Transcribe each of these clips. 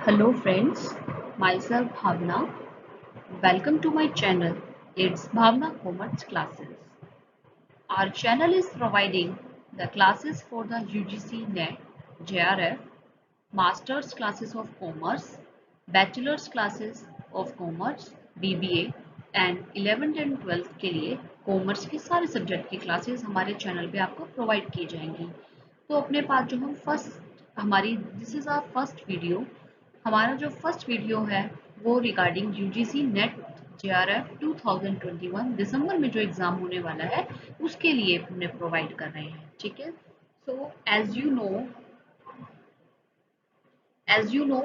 Hello friends, myself Bhavna. Welcome to my channel. It's Bhavna Commerce Classes. Our channel is providing the classes for the UGC NET, JRF, Masters classes of Commerce, Bachelor's classes of Commerce, BBA and 11th and 12th के लिए commerce के सारे subject की classes हमारे channel पे आपको provide की जाएंगी। तो अपने पास जो हम this is our first video. हमारा जो फर्स्ट वीडियो है वो रिगार्डिंग यूजीसी नेट जेआरएफ 2021 दिसंबर में जो एग्जाम होने वाला है उसके लिए हमने प्रोवाइड कर रहे हैं। ठीक है, सो एज यू नो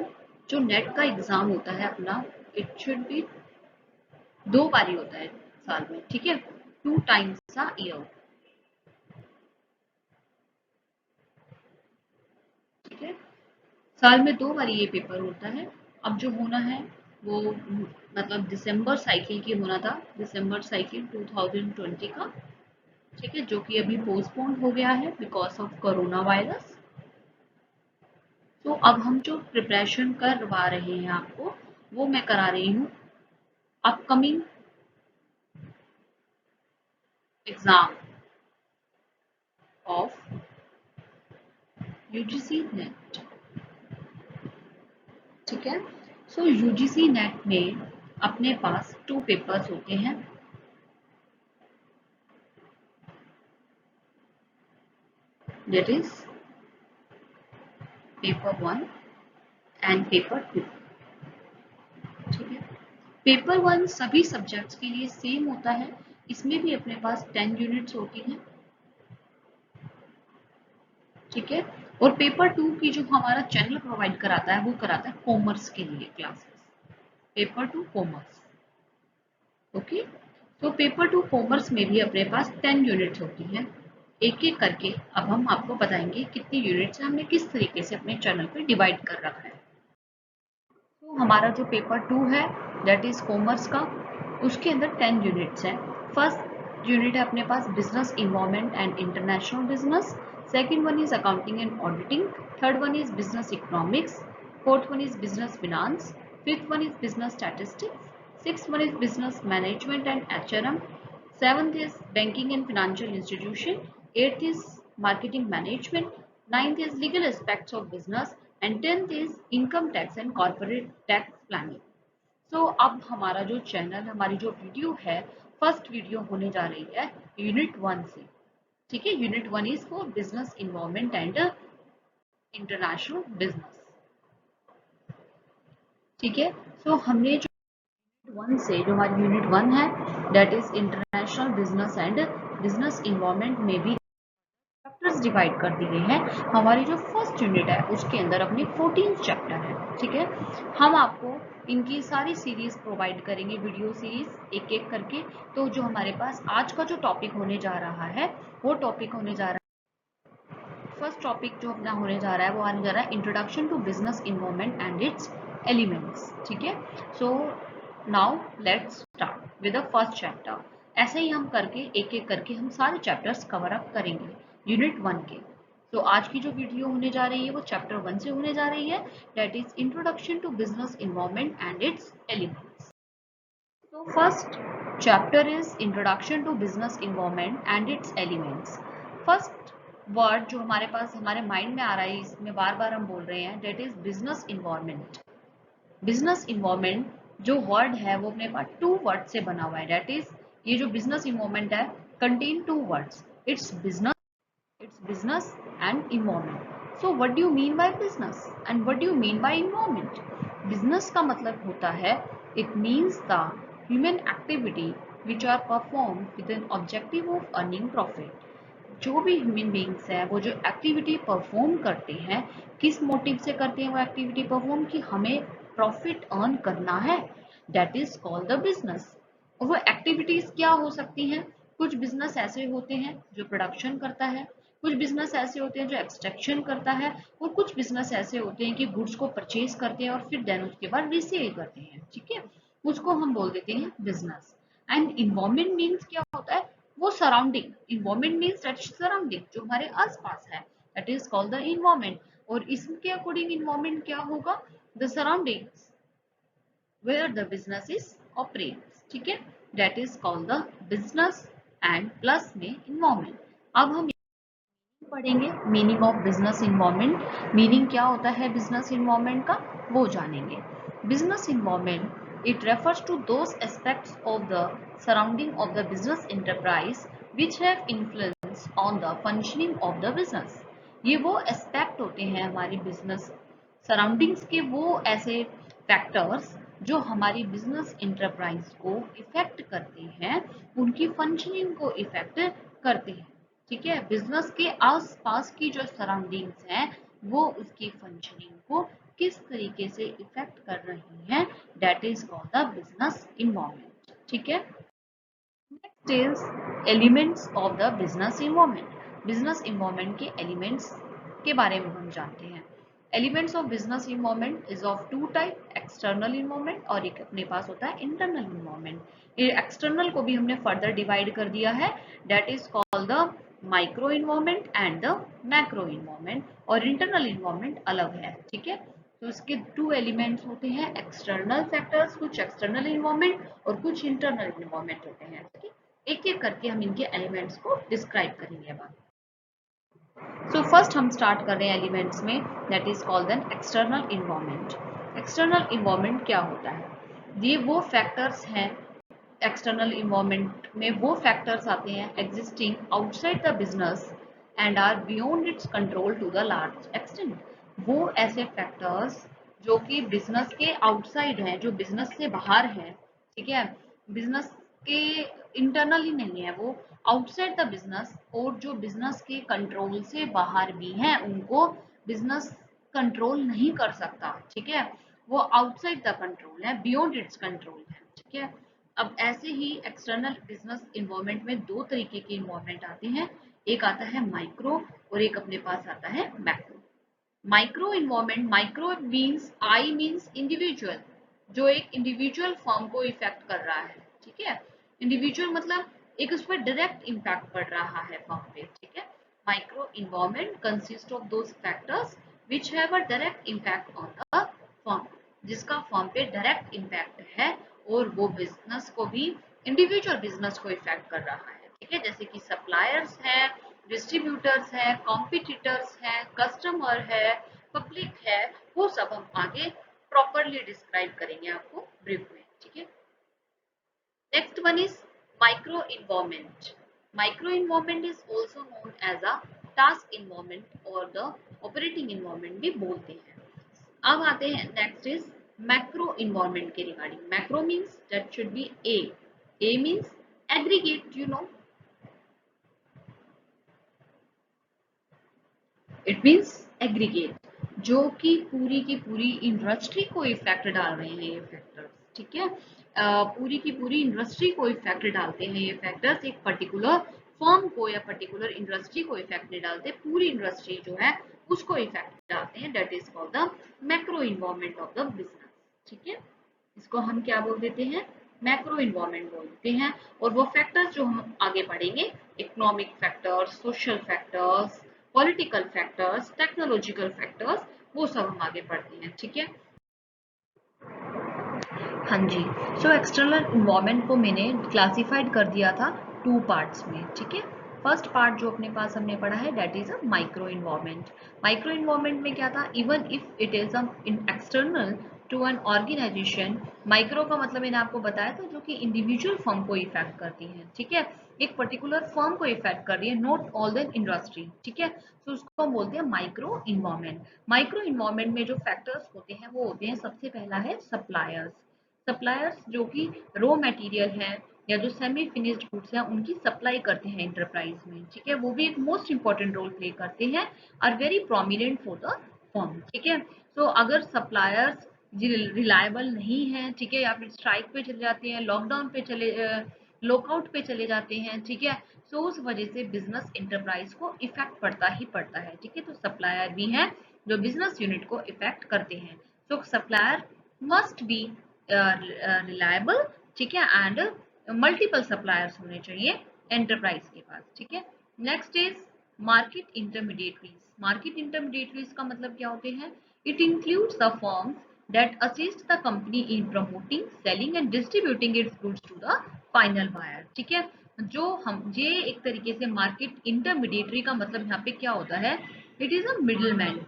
जो नेट का एग्जाम होता है अपना, इट शुड बी 2 बारी होता है साल में। ठीक है, 2 टाइम्स अ ईयर। ठीक है, साल में 2 बारी ये पेपर होता है। अब जो होना है वो मतलब दिसंबर साइकिल की होना था, दिसंबर साइकिल 2020 का। ठीक है, जो कि अभी पोस्टपोन हो गया है बिकॉज ऑफ कोरोना वायरस। तो अब हम जो प्रिपरेशन करवा रहे हैं आपको, वो मैं करा रही हूँ upcoming exam of UGC net. ठीक है, सो यूजीसी नेट में अपने पास 2 पेपर्स होते हैं। That is paper 1 and paper 2। ठीक है, पेपर 1 सभी सब्जेक्ट्स के लिए सेम होता है। इसमें भी अपने पास 10 यूनिट्स होती हैं। ठीक है, और पेपर 2 की जो हमारा चैनल प्रोवाइड कराता है वो कराता है कॉमर्स के लिए क्लासेस। Paper 2 commerce. ओके, तो पेपर 2 कॉमर्स में भी अपने पास 10 यूनिट्स होती हैं। एक एक करके अब हम आपको बताएंगे कितनी यूनिट्स हमने किस तरीके से अपने चैनल पे डिवाइड कर रखा है। तो हमारा जो पेपर 2 है दैट इज कॉमर्स का, उसके अंदर 10 यूनिट्स हैं। फर्स्ट यूनिट है अपने पास business environment and international business, second one is accounting and auditing, third one is business economics, fourth one is business finance, fifth one is business statistics, sixth one is business management and HRM, seventh is banking and financial institution, eighth is marketing management, ninth is legal aspects of business, and 10th is income tax and corporate tax planning. So अब हमारा जो channel, हमारी जो video है, first video होने जा रही है यूनिट 1 से। ठीक है, unit 1 is for business environment and international business. ठीक है, सो हमने जो 1 से जो हमारी यूनिट 1 है that is international business and business environment में भी चैप्टर्स डिवाइड कर दिए हैं। हमारी जो फर्स्ट यूनिट है उसके अंदर अपनी 14 चैप्टर है। ठीक है, हम आपको इनकी सारी सीरीज प्रोवाइड करेंगे, वीडियो सीरीज एक एक करके। तो जो हमारे पास आज का जो टॉपिक होने जा रहा है वो टॉपिक होने जा रहा है, फर्स्ट टॉपिक जो अपना होने जा रहा है वो आने जा रहा है introduction to business environment and its elements. ठीक है, so now let's start with the first chapter. ऐसे ही हम करके एक एक करके हम सारे चैप्टर्स कवर अप करेंगे यूनिट 1 के। तो आज की जो वीडियो होने जा रही है वो चैप्टर 1 से होने जा रही है, that is introduction to business environment and its elements. तो first chapter is introduction to business environment and its elements. First word जो हमारे पास हमारे माइंड में आ रहा है, इसमें बार बार हम बोल रहे हैं, that is business environment. Business environment जो वर्ड है वो अपने पास 2 वर्ड से बना हुआ है। दैट इज ये जो बिजनेस इन्वायरमेंट है contain 2 words, its business and environment. So what do you mean by business and what do you mean by environment? Business का मतलब होता है, it means the human activity which are perform with an objective of earning profit. जो भी human beings हैं वो जो activity perform करते हैं, किस मोटिव से करते हैं वो एक्टिविटी परफॉर्म, कि हमें प्रॉफिट अर्न करना है, that is called the business. और वो एक्टिविटीज क्या हो सकती हैं? कुछ बिजनेस ऐसे होते हैं जो प्रोडक्शन करता है, कुछ बिजनेस ऐसे होते हैं जो एक्सट्रैक्शन करता है, और कुछ बिजनेस ऐसे होते हैं कि गुड्स को परचेज करते हैं और फिर देन उसके बाद रिसेल करते हैं। ठीक है, उसको हम बोल देते हैं बिजनेस। एंड इन्वायरमेंट मीन्स क्या होता है? वो surrounding, environment means that surrounding, जो हमारे आसपास है, that is called the environment. और इसके अकॉर्डिंग इन्वायरमेंट क्या होगा, the surroundings where the business is operates, ठीक है, that is called the business and plus में environment। अब हम पढ़ेंगे meaning of business environment. Meaning क्या होता है बिजनेस इन्वायरमेंट का, वो जानेंगे। Business environment it refers to those aspects of the surrounding of the business enterprise which have influence on the functioning of the business. ये वो एस्पेक्ट होते हैं हमारी बिजनेस सराउंडिंग्स के, वो ऐसे फैक्टर्स जो हमारी बिजनेस इंटरप्राइज को इफेक्ट करते हैं, उनकी फंक्शनिंग को इफेक्ट करते हैं। ठीक है, बिजनेस के आसपास की जो सराउंडिंग्स हैं वो उसकी फंक्शनिंग को किस तरीके से इफेक्ट कर रही हैं, that is called the business environment. ठीक है, next is elements of the business environment. Business environment के एलिमेंट्स के बारे में हम जानते हैं। Elements of business environment is of two type, external environment और एक अपने पास होता है इंटरनल इन्वायरमेंट। एक्सटर्नल को भी हमने फर्दर डिवाइड कर दिया है, that is called the micro environment and the macro environment, और इंटरनल इन्वायरमेंट अलग है। ठीक है, तो इसके टू एलिमेंट्स होते हैं, एक्सटर्नल फैक्टर्स, कुछ एक्सटर्नल इन्वायरमेंट और कुछ इंटरनल इन्वायरमेंट होते हैं। ठीक है, एक एक करके हम इनके एलिमेंट्स को डिस्क्राइब करेंगे अब। सो फर्स्ट हम स्टार्ट कर रहे हैं एलिमेंट्स में, that is called an external environment. External environment क्या होता है, ये वो फैक्टर्स हैं, एक्सटर्नल इन्वायरमेंट में वो फैक्टर्स आते हैं existing outside the business and are beyond its control to the large extent. वो ऐसे फैक्टर्स जो कि बिजनेस के आउटसाइड हैं, जो बिजनेस से बाहर हैं। ठीक है, बिजनेस के इंटरनल ही नहीं है, वो आउटसाइड द बिजनेस, और जो बिजनेस के कंट्रोल से बाहर भी हैं उनको बिजनेस कंट्रोल नहीं कर सकता। ठीक है, वो आउटसाइड द कंट्रोल है, बियॉन्ड इट्स कंट्रोल है। ठीक है, अब ऐसे ही एक्सटर्नल बिजनेस इन्वायरमेंट में दो तरीके के इन्वायरमेंट आते हैं, एक आता है माइक्रो और एक अपने पास आता है macro. Micro environment, micro means I means individual, जो एक इंडिविजुअल फॉर्म को इफेक्ट कर रहा है। ठीक है, इंडिविजुअल मतलब एक उस पर डायरेक्ट इम्पैक्ट पड़ रहा है फॉर्म पे। ठीक है, micro environment consist of those factors which have a direct impact on the form, जिसका फॉर्म पे डायरेक्ट इम्पैक्ट है और वो बिजनेस को भी, इंडिविजुअल बिजनेस को इफेक्ट कर रहा है। ठीक है, जैसे कि सप्लायर्स है, डिस्ट्रीब्यूटर्स है, कॉम्पिटिटर्स है, कस्टमर है, पब्लिक है, वो सब हम आगे प्रॉपरली डिस्क्राइब करेंगे आपको ब्रीफ में। ठीक है, next one is micro environment. Micro environment is also known as a task environment और द ऑपरेटिंग इन्वायरमेंट भी बोलते हैं। अब आते हैं नेक्स्ट इज मैक्रो इन्वायरमेंट के regarding. Macro means that should be a means aggregate, you know, it means aggregate, जो कि पूरी की पूरी इंडस्ट्री को इफेक्ट डाल रहे हैं ये फैक्टर्स। ठीक है, पूरी की पूरी इंडस्ट्री को इफेक्ट डालते हैं ये फैक्टर्स, एक पर्टिकुलर फर्म को या पर्टिकुलर इंडस्ट्री को इफेक्ट नहीं डालते, पूरी इंडस्ट्री जो है उसको इफेक्ट डालते हैं, that is called the macro environment of the business. ठीक है, इसको हम क्या बोल देते हैं, मैक्रो इन्वायरमेंट बोलते हैं। और वो फैक्टर्स जो हम आगे पढ़ेंगे, economic factors, social factors, political factors, technological factors, वो सब हम आगे पढ़ते हैं। ठीक है, हाँ जी, सो एक्सटर्नल इन्वायरमेंट को मैंने क्लासिफाइड कर दिया था टू पार्ट्स में। ठीक है, फर्स्ट पार्ट जो अपने पास हमने पढ़ा है that is a micro environment. Micro environment में क्या था, even if it is a external to an organisation, micro का मतलब मैंने आपको बताया था जो कि इंडिविजुअल फर्म को इफेक्ट करती है। ठीक है, एक पर्टिकुलर फर्म को इफेक्ट कर रही है, नॉट ऑल द इंडस्ट्री। ठीक है, तो उसको हम बोलते हैं माइक्रो इन्वायरमेंट। माइक्रो इन्वायरमेंट में जो फैक्टर्स होते हैं वो होते हैं, सबसे पहला है सप्लायर्स। सप्लायर्स जो कि रॉ मटेरियल है या जो सेमी फिनिश्ड गुड्स हैं उनकी सप्लाई करते हैं इंटरप्राइज में। ठीक है, वो भी एक मोस्ट इंपॉर्टेंट रोल प्ले करते हैं, are very prominent for the firm. ठीक है, तो अगर सप्लायर्स रिलायबल नहीं है, ठीक है, या फिर स्ट्राइक पे चले जाते हैं, लॉकडाउन पे चले, लॉकआउट पे चले जाते हैं, ठीक है, तो उस वजह से बिजनेस इंटरप्राइज को इफेक्ट पड़ता ही पड़ता है। ठीक है, तो सप्लायर भी हैं जो बिजनेस यूनिट को इफेक्ट करते हैं। तो सप्लायर मस्ट बी रिलायबल, ठीक है, एंड मल्टीपल सप्लायर्स होने चाहिए एंटरप्राइज के पास, ठीक है। Next is market intermediaries. Market intermediaries का मतलब क्या होते हैं? It includes the firms that assist the company in promoting, selling and distributing its goods to the final buyer, ठीक है। जो हम ये एक तरीके से मार्केट इंटरमीडिएटरी का मतलब यहाँ पे क्या होता है? इट इज अ मिडलमैन,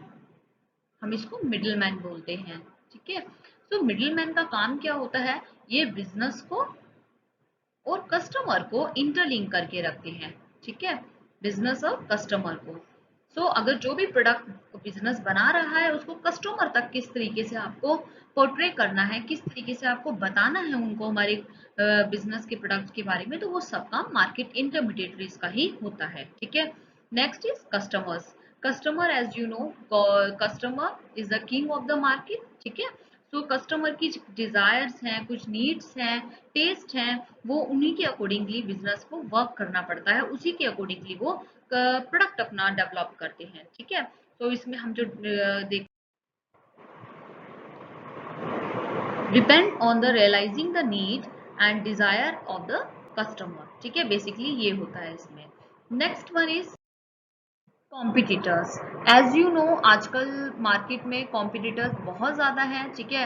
हम इसको मिडलमैन बोलते हैं, ठीक है। तो मिडलमैन का काम क्या होता है? ये बिजनेस को और कस्टमर को इंटरलिंक करके रखते हैं, ठीक है, बिजनेस और कस्टमर को। सो अगर जो भी प्रोडक्ट बिजनेस बना रहा है उसको कस्टमर तक किस तरीके से आपको पोर्ट्रे करना है, किस तरीके से आपको बताना है उनको हमारे बिजनेस के प्रोडक्ट के बारे में, तो वो सब काम मार्केट इंटरमीडिएटरीज का ही होता है, ठीक है। Next is customers. Customer as you know, customer is the king of the market, ठीक है। तो कस्टमर की डिजायर्स हैं, कुछ नीड्स हैं, टेस्ट हैं, वो उन्हीं के अकॉर्डिंगली बिजनेस को वर्क करना पड़ता है, उसी के अकॉर्डिंगली वो प्रोडक्ट अपना डेवलप करते हैं, ठीक है। तो इसमें हम जो देख depend on the realising the need and desire of the customer, ठीक है, बेसिकली ये होता है इसमें। Next one is competitors. As you know, आजकल मार्केट में कॉम्पिटिटर्स बहुत ज़्यादा हैं, ठीक है।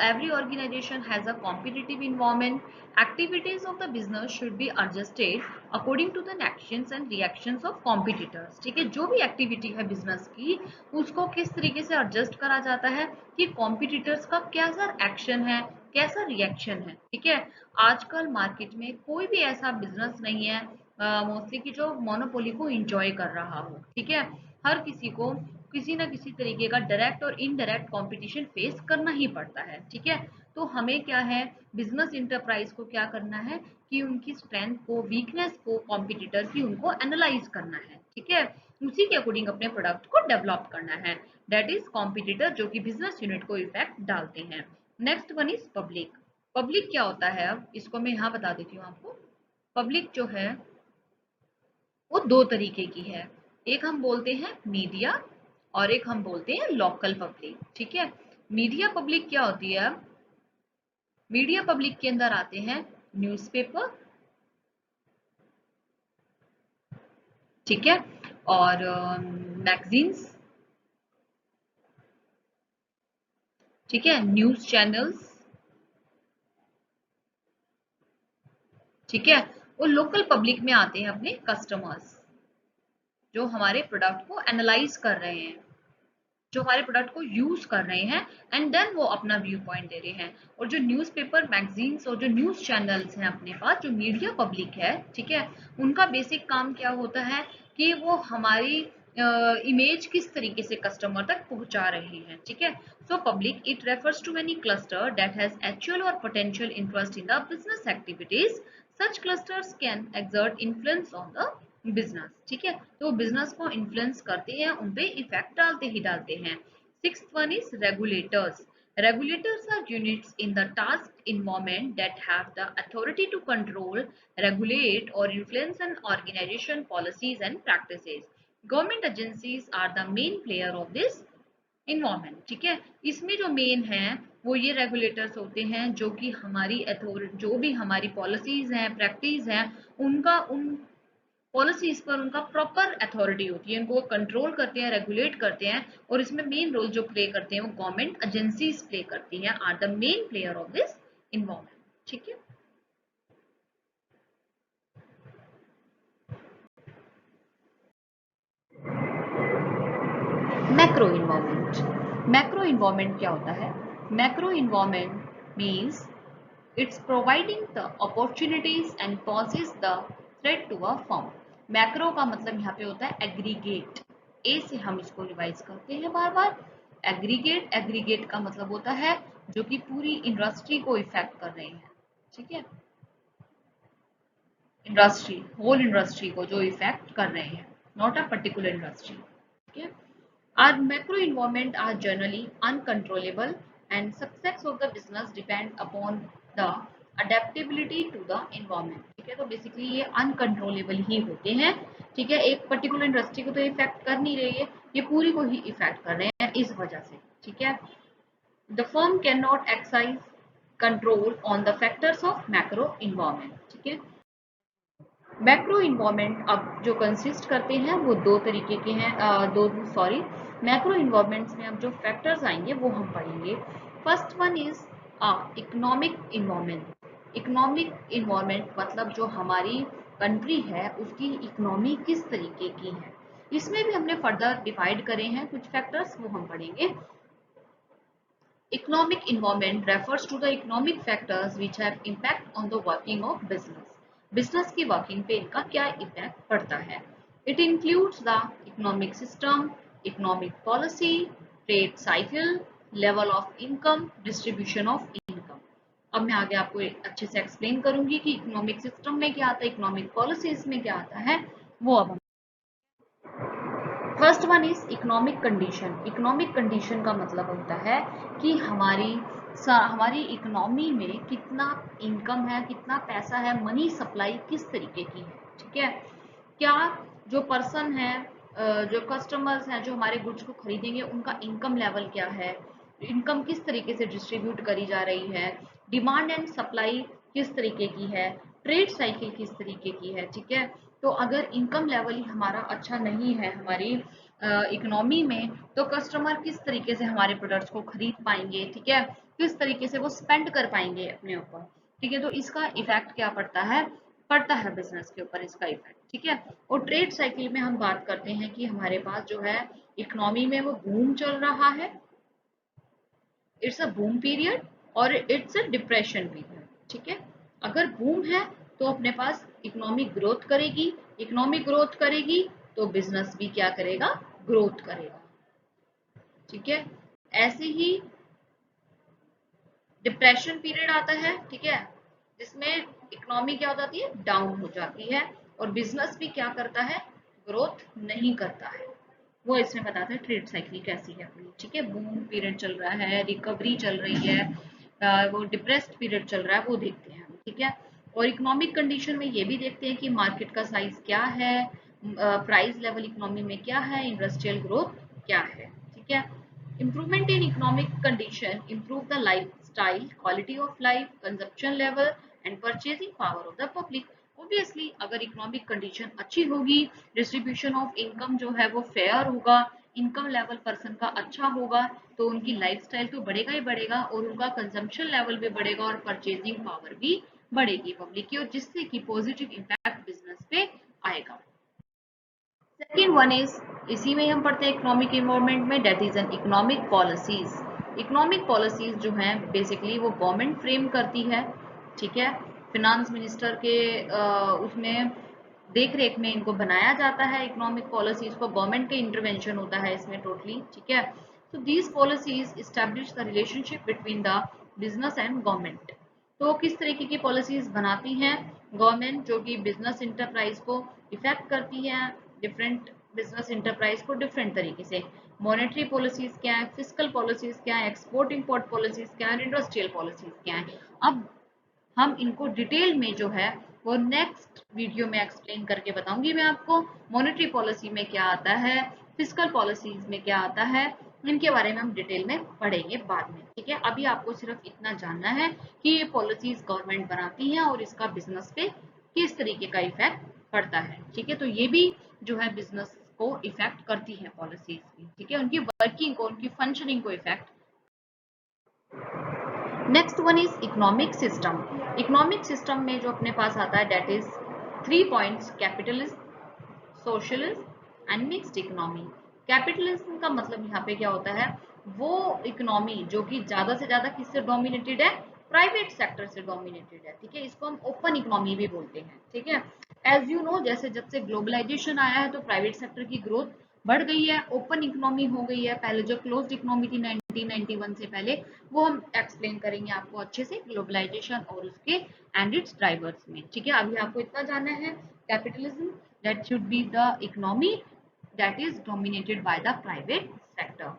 Every organisation has a competitive environment. Activities of the business should be adjusted according to the actions and reactions of competitors, ठीक है। जो भी एक्टिविटी है बिजनेस की, उसको किस तरीके से एडजस्ट करा जाता है कि कॉम्पिटिटर्स का कैसा एक्शन है, कैसा रिएक्शन है, ठीक है। आजकल मार्केट में कोई भी ऐसा बिजनेस नहीं है मोस्टली कि जो मोनोपोली को इंजॉय कर रहा हो, ठीक है। हर किसी को किसी ना किसी तरीके का डायरेक्ट और इनडायरेक्ट कंपटीशन फेस करना ही पड़ता है, ठीक है। तो हमें क्या है, बिजनेस इंटरप्राइज को क्या करना है कि उनकी स्ट्रेंथ को, वीकनेस को, कॉम्पिटिटर की उनको एनालाइज करना है, ठीक है। उसी के अकॉर्डिंग अपने प्रोडक्ट को डेवलप करना है। दैट इज कॉम्पिटिटर, जो कि बिजनेस यूनिट को इफेक्ट डालते हैं। Next one is public. Public क्या होता है? अब इसको मैं यहाँ बता देती हूँ आपको। पब्लिक जो है वो दो तरीके की है। एक हम बोलते हैं मीडिया और एक हम बोलते हैं लोकल पब्लिक, ठीक है। मीडिया पब्लिक क्या होती है? मीडिया पब्लिक के अंदर आते हैं न्यूज़पेपर, ठीक है, और मैगजीन्स, ठीक है, न्यूज चैनल्स, ठीक है। और लोकल पब्लिक में आते हैं अपने कस्टमर्स, जो हमारे प्रोडक्ट को एनालाइज कर रहे हैं, जो हमारे प्रोडक्ट को यूज कर रहे हैं, एंड देन वो अपना व्यू पॉइंट दे रहे हैं। और जो न्यूज़पेपर, मैगजीन्स और जो न्यूज चैनल्स हैं अपने पास, जो मीडिया पब्लिक है, ठीक है, उनका बेसिक काम क्या होता है कि वो हमारी इमेज किस तरीके से कस्टमर तक पहुंचा रहे हैं, ठीक है। So public it refers to any cluster that has actual और potential interest in the business activities. Such clusters can exert influence on the business, ठीक है। तो बिजनेस को इन्फ्लुएंस करते हैं, उन पे इफेक्ट डालते ही डालते हैं। Sixth one is regulators. Regulators are units in the task environment that have the authority to control, regulate or influence an organization policies and practices. Government agencies are the main player of this environment, ठीक है। इसमें जो main है वो ये regulators होते हैं, जो कि हमारी अथॉरिटी, जो भी हमारी पॉलिसीज हैं, प्रैक्टिस हैं, उनका उन पॉलिसीज पर उनका प्रॉपर अथॉरिटी होती है, उनको कंट्रोल करते हैं, रेगुलेट करते हैं, और इसमें मेन रोल जो प्ले करते हैं वो गवर्नमेंट एजेंसीज प्ले करती हैं, are the main player of this environment, ठीक है। Macro environment. मैक्रो इन्वायरमेंट क्या होता है? Macro environment means its providing the opportunities and poses the threat to a firm. Macro का मतलब यहाँ पे होता है एग्रीगेट। ए से हम इसको रिवाइज करते हैं बार बार। एग्रीगेट, एग्रीगेट का मतलब होता है जो कि पूरी इंडस्ट्री को इफेक्ट कर रहे हैं, ठीक है। इंडस्ट्री, होल इंडस्ट्री को जो इफेक्ट कर रहे हैं, नॉट अ पर्टिकुलर इंडस्ट्री, ठीक है। Our macro environment are generally uncontrollable and success of the business depend upon the adaptability to the environment, ठीक है। तो बेसिकली ये अनकंट्रोलेबल ही होते हैं, ठीक है। एक पर्टिकुलर इंडस्ट्री को तो इफेक्ट कर नहीं रही है, ये पूरी को ही इफेक्ट कर रहे हैं इस वजह से, ठीक है। The firm can not exercise control on the factors of macro environment, ठीक है। मैक्रो इन्वायरमेंट अब जो कंसिस्ट करते हैं वो दो तरीके के हैं, मैक्रो इन्वायरमेंट्स में अब जो फैक्टर्स आएंगे वो हम पढ़ेंगे। First one is economic environment. Economic environment मतलब जो हमारी कंट्री है उसकी इकोनॉमी किस तरीके की है, इसमें भी हमने फर्दर डिवाइड करे हैं कुछ फैक्टर्स, वो हम पढ़ेंगे। Economic environment refers to the economic factors which have impact on the working of business. Business की working पे इनका क्या impact पड़ता है? It includes the economic system, economic policy, trade cycle, level of income, distribution of income. अब मैं आगे आपको अच्छे से एक्सप्लेन करूंगी कि इकोनॉमिक सिस्टम में क्या आता है, इकोनॉमिक पॉलिसीज में क्या आता है, वो अब हम। First one is economic condition. Economic condition का मतलब होता है कि हमारी इकोनॉमी में कितना इनकम है, कितना पैसा है, मनी सप्लाई किस तरीके की है, ठीक है। क्या जो पर्सन है, जो कस्टमर्स हैं जो हमारे गुड्स को खरीदेंगे, उनका इनकम लेवल क्या है, इनकम किस तरीके से डिस्ट्रीब्यूट करी जा रही है, डिमांड एंड सप्लाई किस तरीके की है, ट्रेड साइकिल किस तरीके की है, ठीक है। तो अगर इनकम लेवल ही हमारा अच्छा नहीं है हमारी इकोनॉमी में, तो कस्टमर किस तरीके से हमारे प्रोडक्ट्स को खरीद पाएंगे, ठीक है, किस तरीके से वो स्पेंड कर पाएंगे अपने ऊपर, ठीक है। तो इसका इफेक्ट क्या पड़ता है बिजनेस के ऊपर इसका इफेक्ट, ठीक है। और ट्रेड साइकिल में हम बात करते हैं कि हमारे पास जो है इकोनॉमी में वो बूम चल रहा है, इट्स अ बूम पीरियड और इट्स अ डिप्रेशन पीरियड, ठीक है। अगर बूम है तो अपने पास इकोनॉमिक ग्रोथ करेगी, इकोनॉमिक ग्रोथ करेगी तो बिजनेस भी क्या करेगा, ग्रोथ करेगा, ठीक है। ऐसे ही डिप्रेशन पीरियड आता है, ठीक है, जिसमें इकोनॉमी क्या हो जाती है, डाउन हो जाती है, और बिजनेस भी क्या करता है, ग्रोथ नहीं करता है। वो इसमें बताते हैं ट्रेड साइकिल कैसी है अपनी, ठीक है। बूम पीरियड चल रहा है, रिकवरी चल रही है, वो डिप्रेस्ड पीरियड चल रहा है, वो देखते हैं हम, ठीक है। और इकोनॉमिक कंडीशन में ये भी देखते हैं कि मार्केट का साइज क्या है, प्राइस लेवल इकोनॉमी में क्या है, इंडस्ट्रियल ग्रोथ क्या है, ठीक है। Improvement in economic condition improve the lifestyle, quality of life, consumption level and purchasing power of the public. Obviously अगर इकोनॉमिक कंडीशन अच्छी होगी, डिस्ट्रीब्यूशन ऑफ इनकम जो है वो फेयर होगा, इनकम लेवल पर्सन का अच्छा होगा, तो उनकी लाइफस्टाइल तो बढ़ेगा ही बढ़ेगा, और उनका कंजम्पशन लेवल भी बढ़ेगा और परचेजिंग पावर भी बढ़ेगी पब्लिक की, और जिससे कि पॉजिटिव इम्पैक्ट बिजनेस पे आएगा। सेकेंड वन इज, इसी में हम पढ़ते हैं इकोनॉमिक इन्वायरमेंट में, that is an economic policies. Economic policies जो हैं बेसिकली वो गवर्नमेंट फ्रेम करती है, ठीक है। फिनांस मिनिस्टर के उसमें देख रेख में इनको बनाया जाता है इकोनॉमिक पॉलिसीज को, गवर्नमेंट के इंटरवेंशन होता है इसमें टोटली, ठीक है। तो these policies establish the relationship between the business and government. तो किस तरीके की पॉलिसीज बनाती हैं गवर्नमेंट, जो कि बिजनेस इंटरप्राइज को इफेक्ट करती है, डिफरेंट बिजनेस इंटरप्राइज को डिफरेंट तरीके से। मॉनेटरी पॉलिसीज क्या है, फिजिकल पॉलिसीज क्या है, एक्सपोर्ट इंपोर्ट पॉलिसीज क्या है, इंडस्ट्रियल पॉलिसीज क्या है। अब हम इनको डिटेल में जो है वो नेक्स्ट वीडियो में एक्सप्लेन करके बताऊंगी मैं आपको। मॉनेटरी पॉलिसी में क्या आता है, फिजिकल पॉलिसीज में क्या आता है, इनके बारे में हम डिटेल में पढ़ेंगे बाद में, ठीक है। अभी आपको सिर्फ इतना जानना है कि ये पॉलिसीज गवर्नमेंट बनाती है और इसका बिजनेस पे किस तरीके का इफेक्ट पड़ता है, ठीक है। तो ये भी जो है बिजनेस को इफेक्ट करती है पॉलिसीज भी, ठीक है, उनकी वर्किंग को, उनकी फंक्शनिंग को effect. Next one is economic system. Economic system में जो अपने पास आता है that is 3 points, capitalism, socialism and mixed economy. Capitalism का मतलब यहाँ पे क्या होता है, वो इकोनॉमी जो कि ज्यादा से ज्यादा किससे डोमिनेटेड है, प्राइवेट सेक्टर से डोमिनेटेड है, ठीक है। इसको हम ओपन इकोनॉमी भी बोलते हैं, ठीक है। एज यू नो, जैसे जब से ग्लोबलाइजेशन आया है तो प्राइवेट सेक्टर की ग्रोथ बढ़ गई है, ओपन इकोनॉमी हो गई है। पहले जो क्लोज्ड इकोनॉमी थी 1991 से पहले, वो हम एक्सप्लेन करेंगे आपको अच्छे से ग्लोबलाइजेशन और उसके एंड इट्स ड्राइवर्स में, ठीक है। अभी आपको इतना जानना है, capitalism that should be the economy that is dominated by the private sector.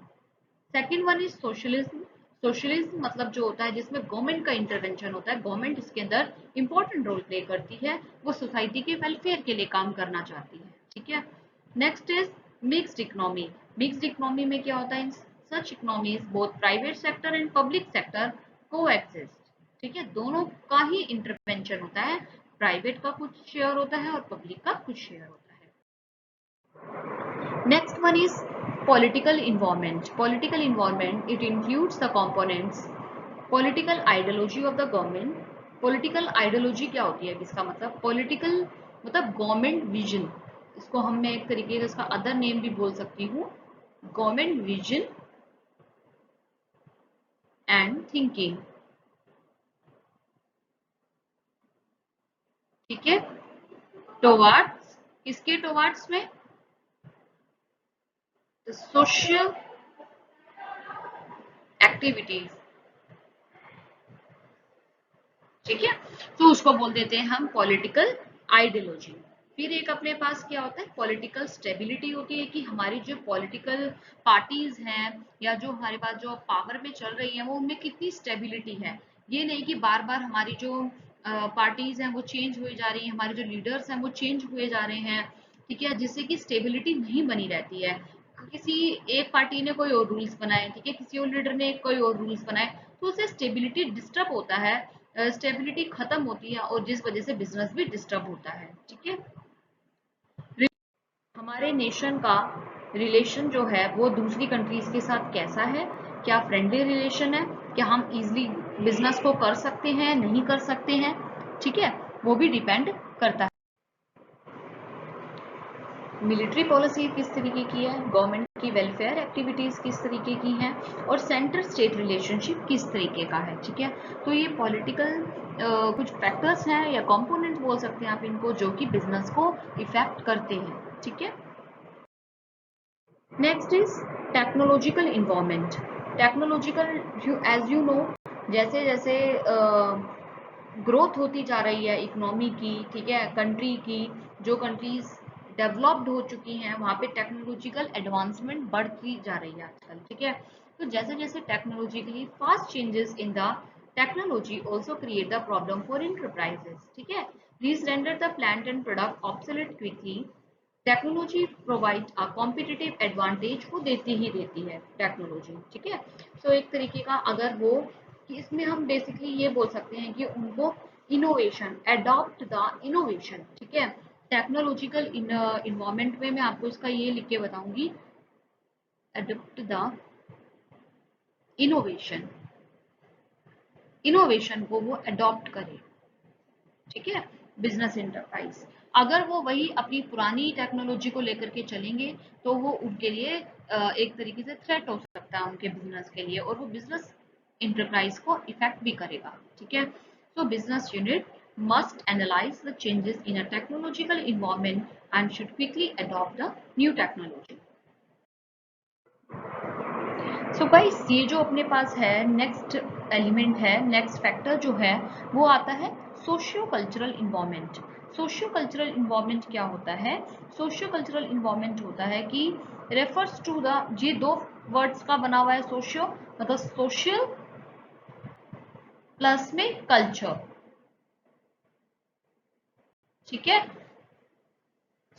Second one is socialism. Socialism मतलब जो होता है जिसमें गवर्नमेंट का इंटरवेंशन होता है, गवर्नमेंट इसके अंदर इंपॉर्टेंट रोल प्ले करती है, वो सोसाइटी के वेलफेयर के लिए काम करना चाहती है, ठीक है। Next is mixed economy. Mixed economy में क्या होता है, in such economies both private sector and public sector coexist, ठीक है, दोनों का ही इंटरवेंशन होता है, प्राइवेट का कुछ शेयर होता है और पब्लिक का कुछ शेयर होता है। Next one is political environment. Political environment it includes the components political ideology of the government. Political ideology क्या होती है, इसका मतलब पॉलिटिकल मतलब गवर्नमेंट विजन, इसको हम मैं एक तरीके से इसका अदर नेम भी बोल सकती हूँ, गवर्नमेंट विजन एंड थिंकिंग। ठीक है, टुवर्ड्स किसके टुवर्ड्स में, सोशल एक्टिविटीज। ठीक है, तो उसको बोल देते हैं हम पॉलिटिकल आइडियोलॉजी। फिर एक अपने पास क्या होता है, पॉलिटिकल स्टेबिलिटी होती है कि हमारी जो पॉलिटिकल पार्टीज हैं या जो हमारे पास जो पावर में चल रही है वो उनमें कितनी स्टेबिलिटी है। ये नहीं कि बार बार हमारी जो पार्टीज हैं वो चेंज हुई जा रही है, हमारे जो लीडर्स हैं वो चेंज हुए जा रहे हैं। ठीक है, जिससे कि स्टेबिलिटी नहीं बनी रहती है। किसी एक पार्टी ने कोई और रूल्स बनाए, ठीक है, किसी और लीडर ने कोई और रूल्स बनाए, तो उससे स्टेबिलिटी डिस्टर्ब होता है, स्टेबिलिटी खत्म होती है और जिस वजह से बिजनेस भी डिस्टर्ब होता है। ठीक है, हमारे नेशन का रिलेशन जो है वो दूसरी कंट्रीज के साथ कैसा है, क्या फ्रेंडली रिलेशन है, क्या हम इजीली बिजनेस को कर सकते हैं, नहीं कर सकते हैं। ठीक है, वो भी डिपेंड करता है। मिलिट्री पॉलिसी किस तरीके की है, गवर्नमेंट की वेलफेयर एक्टिविटीज किस तरीके की हैं, और सेंटर स्टेट रिलेशनशिप किस तरीके का है। ठीक है, तो ये पॉलिटिकल कुछ फैक्टर्स हैं या कंपोनेंट्स बोल सकते हैं आप इनको, जो कि बिजनेस को इफेक्ट करते हैं। ठीक है, next is technological environment. Technological, as you know, जैसे जैसे ग्रोथ होती जा रही है इकोनॉमी की, ठीक है, कंट्री की, जो कंट्रीज डेवलप्ड हो चुकी हैं वहाँ पे टेक्नोलॉजिकल एडवांसमेंट बढ़ती जा रही है आजकल। ठीक है, तो जैसे जैसे technologically fast changes in the technology also create the problem for enterprises। ठीक है, these render the plant and product obsolete quickly। Technology provide a competitive advantage, वो देती ही देती है टेक्नोलॉजी। ठीक है, तो एक तरीके का अगर वो कि इसमें हम बेसिकली ये बोल सकते हैं कि उनको इनोवेशन, अडॉप्ट द इनोवेशन। ठीक है, टेक्नोलॉजिकल इन्वायरमेंट में मैं आपको इसका ये लिख के बताऊंगी, अडॉप्ट द इनोवेशन, इनोवेशन को वो अडॉप्ट करे। ठीक है, बिजनेस एंटरप्राइज अगर वो वही अपनी पुरानी टेक्नोलॉजी को लेकर के चलेंगे तो वो उनके लिए एक तरीके से थ्रेट हो सकता है उनके बिजनेस के लिए, और वो बिजनेस एंटरप्राइज को इफेक्ट भी करेगा। ठीक है, so business unit must analyze the changes in a technological environment and should quickly adopt the new technology। So guys, ये जो अपने पास है नेक्स्ट एलिमेंट है, नेक्स्ट फैक्टर जो है वो आता है socio cultural environment. Socio cultural environment क्या होता है, सोशियो कल्चरल इन्वायरमेंट होता है कि रेफर्स टू द, ये दो वर्ड्स का बना हुआ है सोशियो, मतलब सोशल प्लस में कल्चर। ठीक है,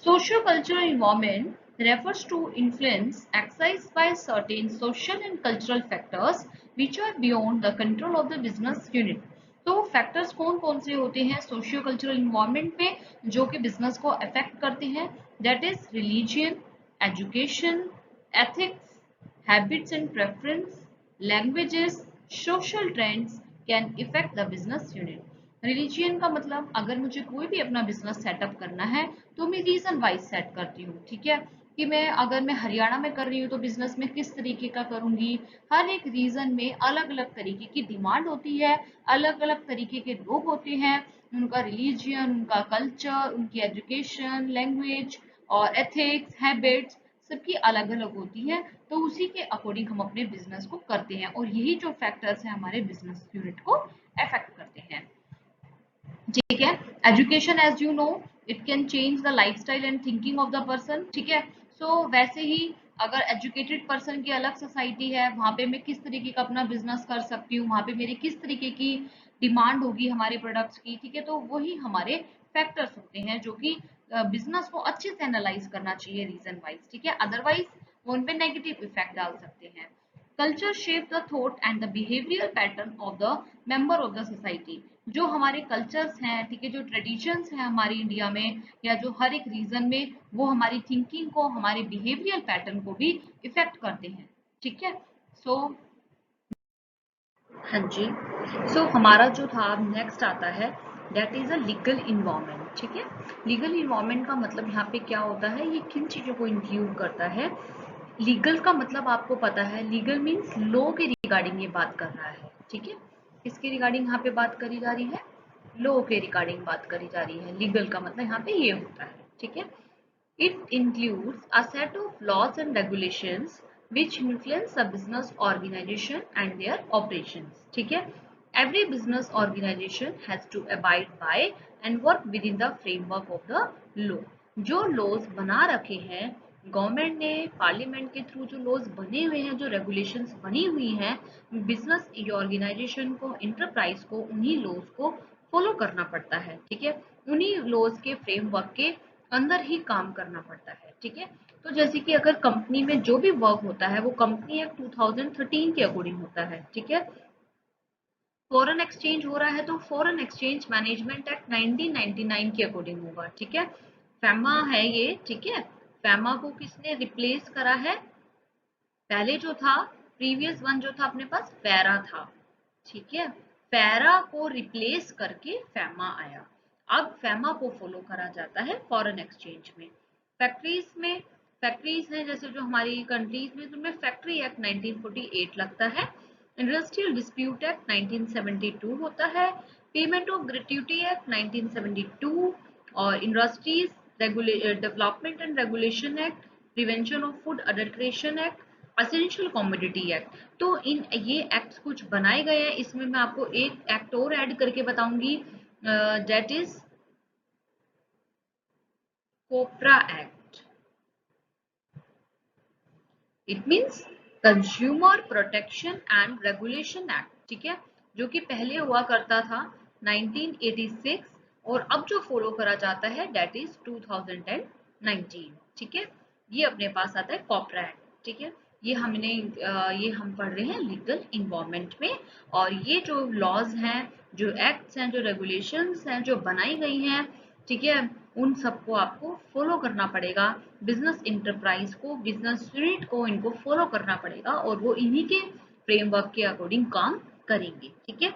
socio-cultural environment refers to influence exercised by certain social and cultural factors which are beyond the control of the business unit। तो फैक्टर्स कौन कौन से होते हैं सोशियो कल्चरल इन्वायरमेंट में जो कि बिजनेस को अफेक्ट करते हैं, that is religion, education, ethics, habits and preference, languages, social trends can effect the business unit. Religion का मतलब अगर मुझे कोई भी अपना बिजनेस सेटअप करना है तो मैं रीजन वाइज सेट करती हूँ। ठीक है, कि मैं अगर मैं हरियाणा में कर रही हूँ तो बिजनेस में किस तरीके का करूंगी, हर एक रीजन में अलग अलग तरीके की डिमांड होती है, अलग अलग तरीके के लोग होते हैं, उनका रिलीजियन, उनका कल्चर, उनकी एजुकेशन, लैंग्वेज और एथिक्स, हैबिट्स सबकी अलग अलग होती है। तो उसी के अकॉर्डिंग हम अपने बिजनेस को करते हैं और यही जो फैक्टर्स हैं हमारे बिजनेस यूनिट को अफेक्ट करते हैं। ठीक है, education as you know it can change the lifestyle and thinking of the person. ठीक है, सो वैसे ही अगर एजुकेटेड पर्सन की अलग सोसाइटी है, वहां पे मैं किस तरीके का अपना बिजनेस कर सकती हूँ, वहां पे मेरी किस तरीके की डिमांड होगी हमारे प्रोडक्ट्स की। ठीक है, तो वही हमारे फैक्टर्स होते हैं जो कि बिजनेस को अच्छे से एनालाइज करना चाहिए रीजन वाइज। ठीक है, अदरवाइज वो उन पे नेगेटिव इफेक्ट डाल सकते हैं। Culture shape the thought and the behavioral pattern of the member of the society। जो हमारे कल्चर्स हैं, ठीक है, जो ट्रेडिशंस हैं हमारी इंडिया में या जो हर एक रीजन में, वो हमारी थिंकिंग को, हमारे बिहेवियरल पैटर्न को भी इफेक्ट करते हैं। ठीक है। सो हाँ जी। हमारा जो था अब नेक्स्ट आता है, that is a legal environment. ठीक है। लीगल इन्वायरमेंट का मतलब यहाँ पे क्या होता है, ये किन चीजों को इंक्लूड करता है। लीगल का मतलब आपको पता है, लीगल मीन्स लॉ के रिगार्डिंग ये बात कर रहा है। ठीक है। किसके रिगार्डिंग यहाँ पे बात करी जा रही है, लॉ के रिगार्डिंग बात करी जा रही है। लीगल का मतलब यहाँ पे ये होता है। ठीक है। It includes a set of laws and regulations which influence a business organization and their operations. ठीक है। Every business organization has to abide by and work within the framework of the law. जो laws बना रखे हैं government ने, parliament के through जो laws बने हुए हैं, जो रेगुलेशंस बनी हुई हैं, बिजनेस ऑर्गेनाइजेशन को, इंटरप्राइज को उन्हीं लॉज को फॉलो करना पड़ता है। ठीक है। उन्हीं लॉज के फ्रेमवर्क के अंदर ही काम करना पड़ता है। ठीक है। तो जैसे कि अगर कंपनी में जो भी वर्क होता है वो कंपनी एक्ट 2013 के अकॉर्डिंग होता है। ठीक है। फॉरेन एक्सचेंज हो रहा है तो फॉरेन एक्सचेंज मैनेजमेंट एक्ट 1999 के अकॉर्डिंग होगा। ठीक है। फैमा है ये। ठीक है। फैमा को किसने रिप्लेस करा है, पहले जो था, प्रीवियस वन जो था अपने पास फैरा था। ठीक है। फैरा को रिप्लेस करके फैमा आया। अब फैमा को फॉलो करा जाता है फॉरेन एक्सचेंज में। फैक्ट्रीज में, फैक्ट्रीज हैं जैसे जो हमारी कंट्रीज में, उनमें फैक्ट्री एक्ट 1948 लगता है। इंडस्ट्रियल डिस्प्यूट एक्ट 1972 होता है। पेमेंट ऑफ ग्रेट्युटी एक्ट 1972 और industries development and regulation act, prevention of food adulteration act, essential commodity act. तो इन ये एक्ट कुछ बनाए गए हैं। इसमें मैं आपको एक एक्ट और ऐड करके बताऊंगी, that is COPRA act. It means consumer protection and regulation act. ठीक है। जो कि पहले हुआ करता था 1986 और अब जो फॉलो करा जाता है दैट इज 2019। ठीक है। ये अपने पास आता है कॉपरा एक्ट। ठीक है। ये हम पढ़ रहे हैं लीगल इन्वायरमेंट में। और ये जो लॉज हैं, जो एक्ट्स हैं, जो रेगुलेशंस हैं, जो बनाई गई हैं, ठीक है, उन सबको आपको फॉलो करना पड़ेगा। बिजनेस इंटरप्राइज को, बिजनेस यूनिट को इनको फॉलो करना पड़ेगा और वो इन्हीं के फ्रेमवर्क के अकॉर्डिंग काम करेंगे। ठीक है।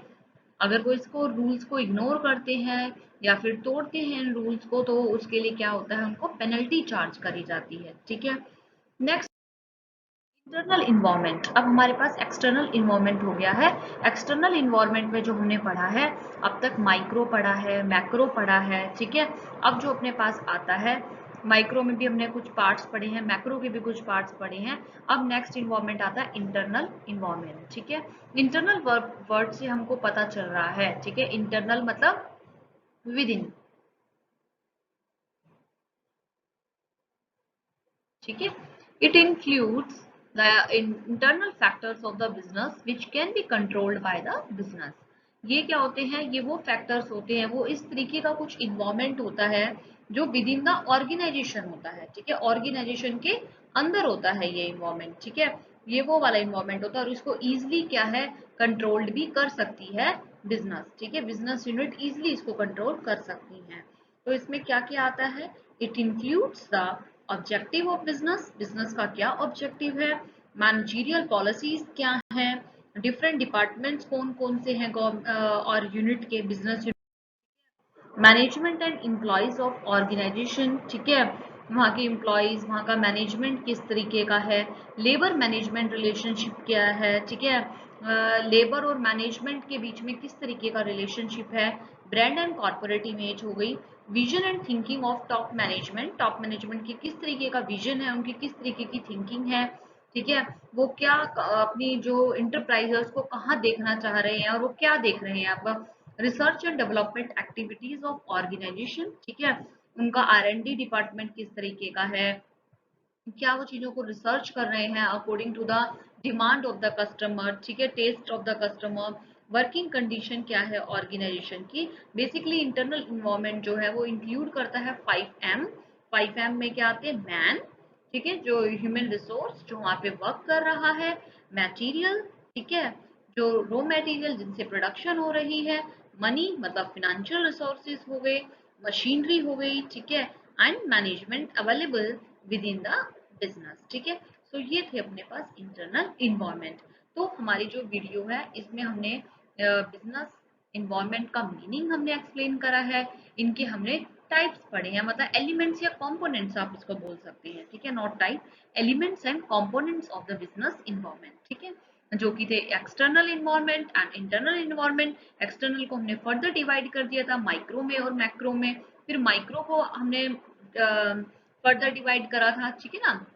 अगर वो इसको रूल्स को इग्नोर करते हैं या फिर तोड़ते हैं रूल्स को, तो उसके लिए क्या होता है, उनको पेनल्टी चार्ज करी जाती है। ठीक है। Next, internal environment. अब हमारे पास एक्सटर्नल इन्वायरमेंट हो गया है। एक्सटर्नल इन्वायरमेंट में जो हमने पढ़ा है अब तक, माइक्रो पढ़ा है, मैक्रो पढ़ा है। ठीक है। अब जो अपने पास आता है, माइक्रो में भी हमने कुछ पार्ट्स पढ़े हैं, मैक्रो के भी कुछ पार्ट्स पढ़े हैं। अब नेक्स्ट इन्वायरमेंट आता है इंटरनल इन्वायरमेंट। ठीक है। इंटरनल वर्ड से हमको पता चल रहा है, ठीक है, इंटरनल मतलब विद इन। ठीक है। It includes the internal factors of the business which can be controlled by the business. ये क्या होते हैं, ये वो फैक्टर्स होते हैं, वो इस तरीके का कुछ इन्वायरमेंट होता है जो विद इन द ऑर्गेनाइजेशन होता है। ठीक है। ऑर्गेनाइजेशन के अंदर होता है ये इन्वायरमेंट। ठीक है। ये वो वाला इन्वायरमेंट होता है और इसको ईजिली क्या है, कंट्रोल्ड भी कर सकती है बिजनेस। ठीक है। बिजनेस यूनिट ईजिली इसको कंट्रोल कर सकती है। तो इसमें क्या क्या आता है, it includes the objective of business, business का क्या ऑब्जेक्टिव है, मैनेजरियल पॉलिसीज क्या है, डिफरेंट डिपार्टमेंट्स कौन कौन से हैं और यूनिट के, business management and employees of organisation. ठीक है। वहाँ के एम्प्लॉयज, वहाँ का मैनेजमेंट किस तरीके का है, लेबर मैनेजमेंट रिलेशनशिप क्या है। ठीक है। लेबर और मैनेजमेंट के बीच में किस तरीके का रिलेशनशिप है। ब्रांड एंड कॉर्पोरेट इमेज हो गई। Vision and thinking of top management, top management की किस तरीके का विजन है, उनकी किस तरीके की थिंकिंग है। ठीक है। वो क्या अपनी जो इंटरप्राइज है उसको कहाँ देखना चाह रहे हैं और वो क्या देख रहे हैं आपका। Research and development activities of organisation. ठीक है। उनका R&D डिपार्टमेंट किस तरीके का है, क्या वो चीजों को रिसर्च कर रहे हैं according to the demand of the customer. ठीक है। Test of the customer, working condition क्या है ऑर्गेनाइजेशन की। बेसिकली इंटरनल इन्वायरमेंट जो है वो इंक्लूड करता है 5M। 5M में क्या आते हैं, मैन, ठीक है, जो ह्यूमन रिसोर्स जो वहाँ पे वर्क कर रहा है, मटेरियल, ठीक है, जो रॉ मटेरियल जिनसे प्रोडक्शन हो रही है, मनी मतलब फिनेंशियल रिसोर्सेज हो गए, मशीनरी हो गई, ठीक है, and management available with in the business, ठीक है। तो ये थे अपने पास इंटरनल इन्वायरमेंट। तो हमारी जो वीडियो है इसमें हमने बिजनेस इन्वायरमेंट का मीनिंग हमने एक्सप्लेन करा है, इनके हमने टाइप्स पढ़े हैं, मतलब एलिमेंट्स या कंपोनेंट्स आप इसको बोल सकते हैं, ठीक है, not type, elements and components of the business environment, ठीक है, जो कि थे external environment and internal environment. External को हमने फर्दर डिवाइड कर दिया था माइक्रो में और मैक्रो में, फिर माइक्रो को हमने फर्दर डिवाइड करा था, ठीक है ना।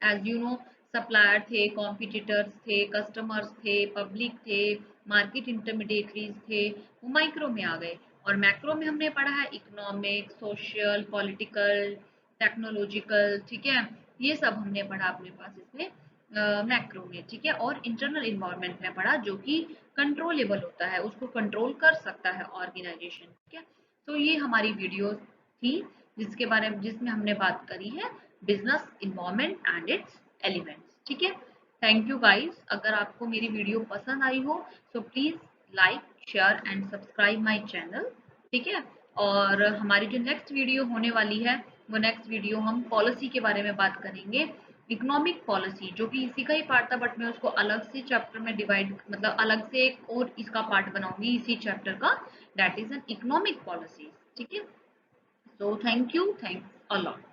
एज यू नो, सप्लायर थे, कॉम्पिटिटर्स थे, कस्टमर्स थे, पब्लिक थे, मार्केट इंटरमीडिएटरीज थे, वो माइक्रो में आ गए। और मैक्रो में हमने पढ़ा है इकोनॉमिक, सोशल, पॉलिटिकल, टेक्नोलॉजिकल, ठीक है, ये सब हमने पढ़ा अपने पास इसमें मैक्रो में, ठीक है। और इंटरनल इन्वायरमेंट में पढ़ा जो कि कंट्रोलेबल होता है, उसको कंट्रोल कर सकता है ऑर्गेनाइजेशन, ठीक है। तो ये हमारी वीडियो थी जिसके बारे में, जिसमें हमने बात करी है business environment and its elements, ठीक है। थैंक यू गाइस, अगर आपको मेरी वीडियो पसंद आई हो तो please like share and subscribe my channel, ठीक है। और हमारी जो नेक्स्ट वीडियो होने वाली है, वो नेक्स्ट वीडियो हम पॉलिसी के बारे में बात करेंगे, इकोनॉमिक पॉलिसी, जो कि इसी का ही पार्ट था, बट मैं उसको अलग से चैप्टर में डिवाइड, मतलब अलग से एक और इसका पार्ट बनाऊंगी इसी चैप्टर का, that is an economic policy, ठीक है। So thank you, thanks a lot.